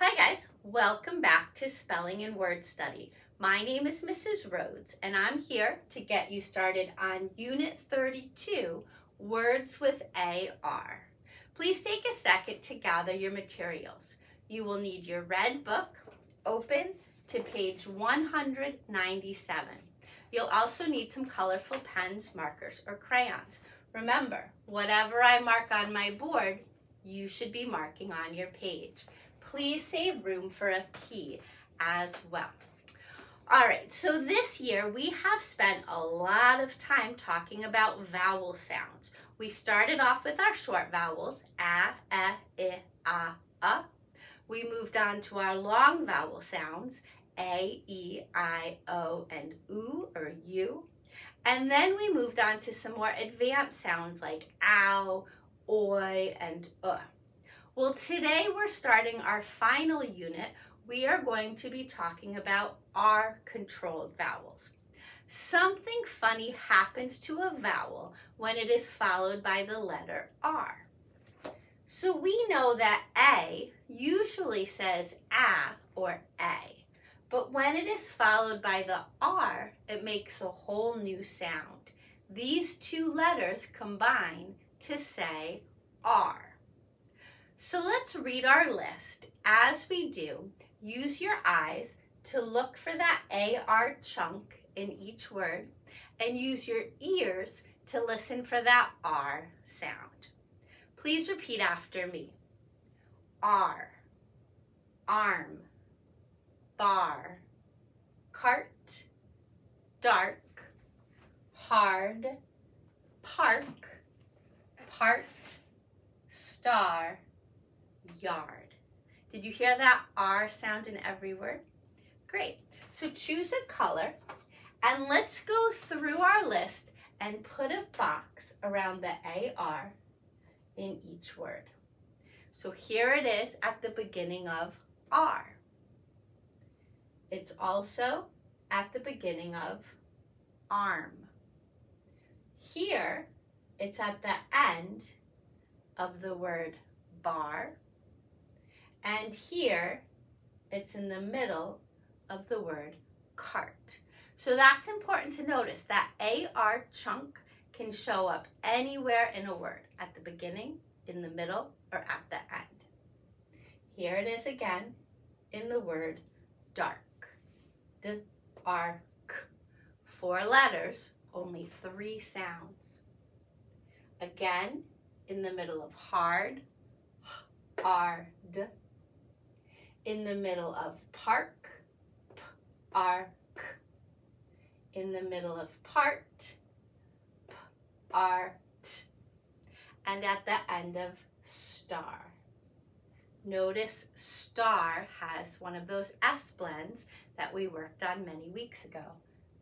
Hi guys, welcome back to Spelling and Word Study. My name is Mrs. Rhoades and I'm here to get you started on Unit 32, Words with AR. Please take a second to gather your materials. You will need your red book, open to page 197. You'll also need some colorful pens, markers, or crayons. Remember, whatever I mark on my board, you should be marking on your page. Please save room for a key as well. All right, so this year we have spent a lot of time talking about vowel sounds. We started off with our short vowels, a, I, a. We moved on to our long vowel sounds, a, e, I, o, and oo or u. And then we moved on to some more advanced sounds like ow, oi, and Well, today we're starting our final unit. We are going to be talking about R-controlled vowels. Something funny happens to a vowel when it is followed by the letter R. So we know that A usually says a or a, but when it is followed by the R, it makes a whole new sound. These two letters combine to say R. So let's read our list. As we do, use your eyes to look for that AR chunk in each word and use your ears to listen for that R sound. Please repeat after me. R, arm, bar, cart, dark, hard, park, part, star, yard. Did you hear that R sound in every word? Great. So choose a color and let's go through our list and put a box around the AR in each word. So here it is at the beginning of R. It's also at the beginning of arm. Here it's at the end of the word bar. And here, it's in the middle of the word cart. So that's important to notice. That AR chunk can show up anywhere in a word, at the beginning, in the middle, or at the end. Here it is again in the word dark. D-R-K. 4 letters, only 3 sounds. Again, in the middle of hard, H-R-D. In the middle of park, P-R-K. In the middle of part, P-R-T. And at the end of star. Notice star has one of those S blends that we worked on many weeks ago.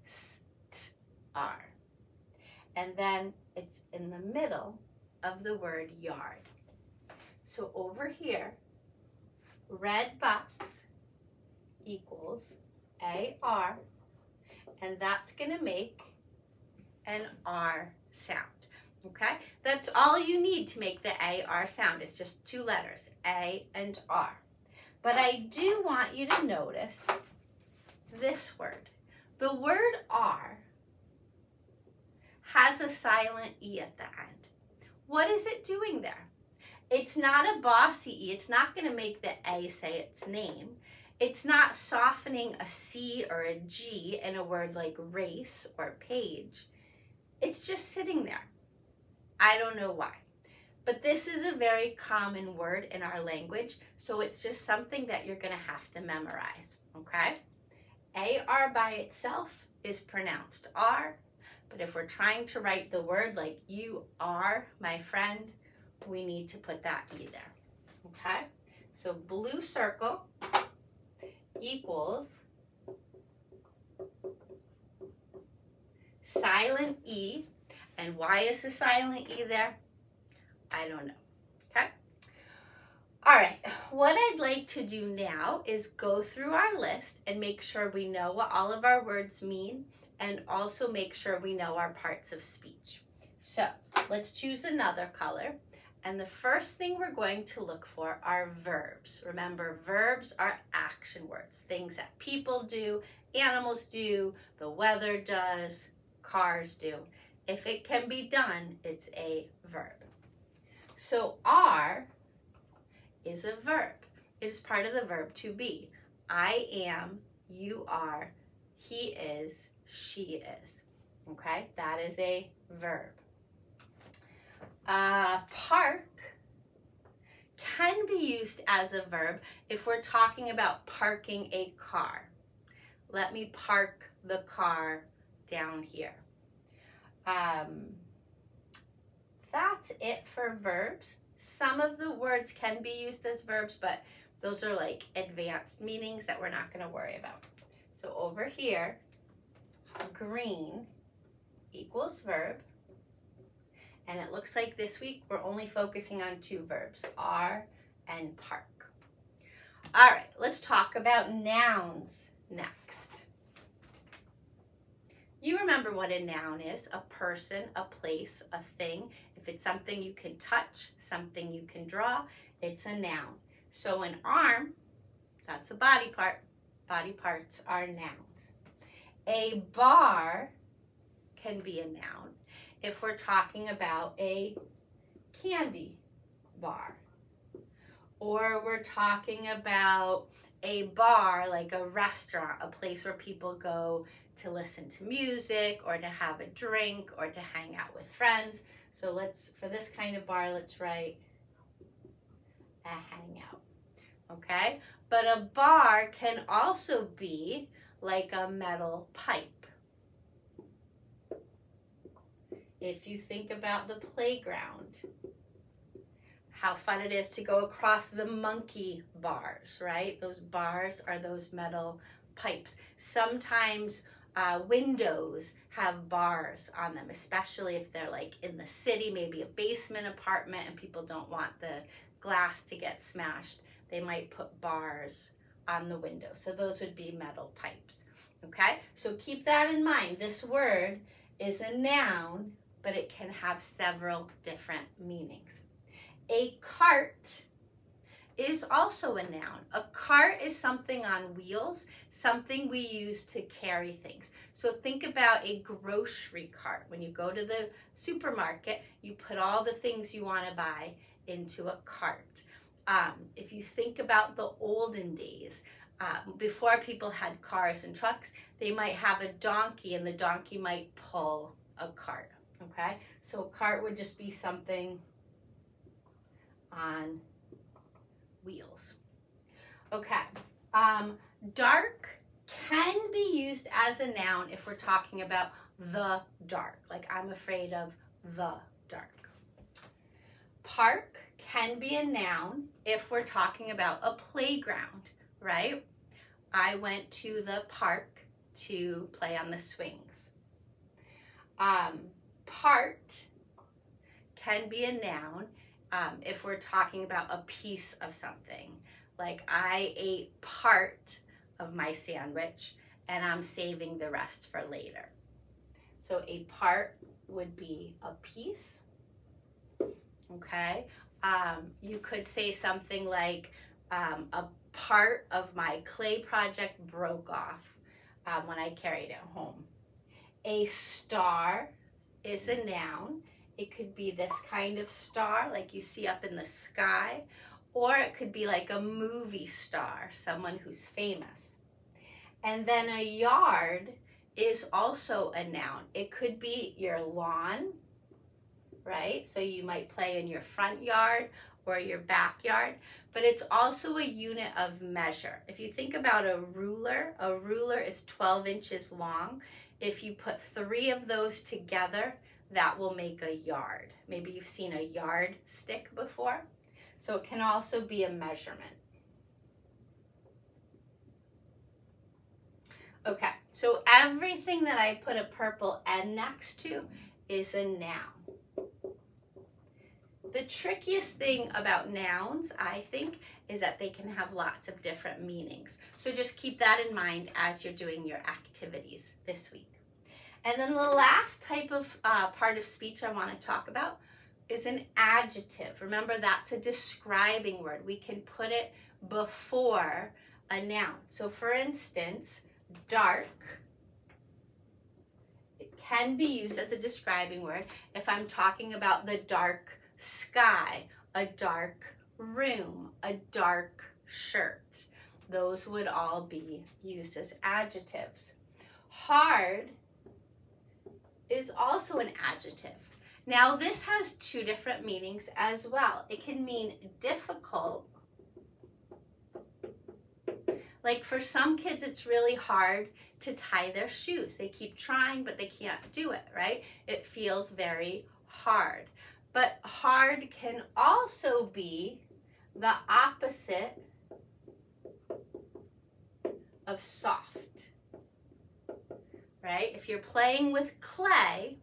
S-T-R. And then it's in the middle of the word yard. So over here, red box equals AR, and that's going to make an R sound, okay? That's all you need to make the AR sound. It's just 2 letters, A and R. But I do want you to notice this word. The word R has a silent E at the end. What is it doing there? It's not a bossy E. It's not going to make the A say its name. It's not softening a C or a G in a word like race or page. It's just sitting there. I don't know why. But this is a very common word in our language, so it's just something that you're going to have to memorize, okay? AR by itself is pronounced R, but if we're trying to write the word like you are my friend, we need to put that E there, okay? So blue circle equals silent E. And why is the silent E there? I don't know, okay? All right, what I'd like to do now is go through our list and make sure we know what all of our words mean and also make sure we know our parts of speech. So let's choose another color. And the first thing we're going to look for are verbs. Remember, verbs are action words, things that people do, animals do, the weather does, cars do. If it can be done, it's a verb. So are is a verb. It is part of the verb to be. I am, you are, he is, she is. Okay, that is a verb. Park can be used as a verb if we're talking about parking a car. Let me park the car down here. That's it for verbs. Some of the words can be used as verbs, but those are like advanced meanings that we're not going to worry about. So over here, green equals verb. And it looks like this week we're only focusing on two verbs, are and park. All right, let's talk about nouns next. You remember what a noun is: a person, a place, a thing. If it's something you can touch, something you can draw, it's a noun. So an arm, that's a body part. Body parts are nouns. A bar can be a noun if we're talking about a candy bar. Or we're talking about a bar, like a restaurant, a place where people go to listen to music or to have a drink or to hang out with friends. So for this kind of bar, let's write a hangout, okay? But a bar can also be like a metal pipe. If you think about the playground, how fun it is to go across the monkey bars, right? Those bars are those metal pipes. Sometimes windows have bars on them, especially if they're like in the city, maybe a basement apartment and people don't want the glass to get smashed. They might put bars on the window. So those would be metal pipes, okay? So keep that in mind. This word is a noun, but it can have several different meanings. A cart is also a noun. A cart is something on wheels, something we use to carry things. So think about a grocery cart. When you go to the supermarket, you put all the things you want to buy into a cart. If you think about the olden days, before people had cars and trucks, they might have a donkey and the donkey might pull a cart, okay? So a cart would just be something on wheels. Okay, dark can be used as a noun if we're talking about the dark, like I'm afraid of the dark. Park can be a noun if we're talking about a playground, right? I went to the park to play on the swings. Part can be a noun if we're talking about a piece of something. Like I ate part of my sandwich and I'm saving the rest for later. So a part would be a piece, okay? You could say something like a part of my clay project broke off when I carried it home. A star is a noun. It could be this kind of star like you see up in the sky, or it could be like a movie star, someone who's famous. And then a yard is also a noun. It could be your lawn, right? So you might play in your front yard or your backyard, but it's also a unit of measure. If you think about a ruler is 12 inches long. If you put 3 of those together, that will make a yard. Maybe you've seen a yardstick before. So it can also be a measurement. Okay, so everything that I put a purple N next to is a noun. The trickiest thing about nouns, I think, is that they can have lots of different meanings. So just keep that in mind as you're doing your activities this week. And then the last type of part of speech I want to talk about is an adjective. Remember, that's a describing word. We can put it before a noun. So for instance, dark, it can be used as a describing word if I'm talking about the dark sky, a dark room, a dark shirt. Those would all be used as adjectives. Hard is also an adjective. Now this has two different meanings as well. It can mean difficult. Like for some kids, it's really hard to tie their shoes. They keep trying, but they can't do it, right? It feels very hard. But hard can also be the opposite of soft, right? If you're playing with clay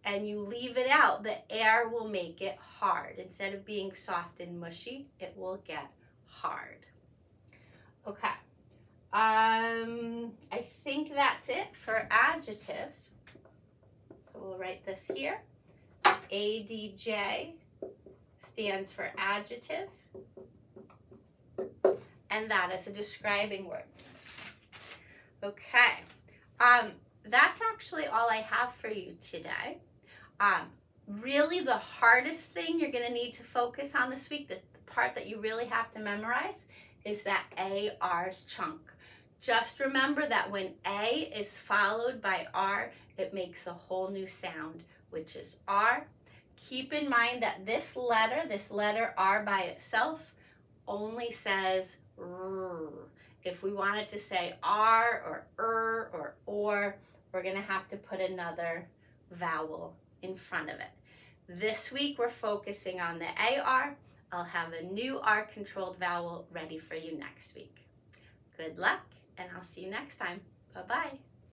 and you leave it out, the air will make it hard. Instead of being soft and mushy, it will get hard. Okay, I think that's it for adjectives. So we'll write this here. ADJ stands for adjective, and that is a describing word. Okay, that's actually all I have for you today. Really the hardest thing you're gonna need to focus on this week, the part that you really have to memorize, is that AR chunk. Just remember that when A is followed by R, it makes a whole new sound, which is R. Keep in mind that this letter R by itself, only says R. If we wanted to say R or or, we're gonna have to put another vowel in front of it. This week we're focusing on the AR. I'll have a new R-controlled vowel ready for you next week. Good luck, and I'll see you next time. Bye-bye.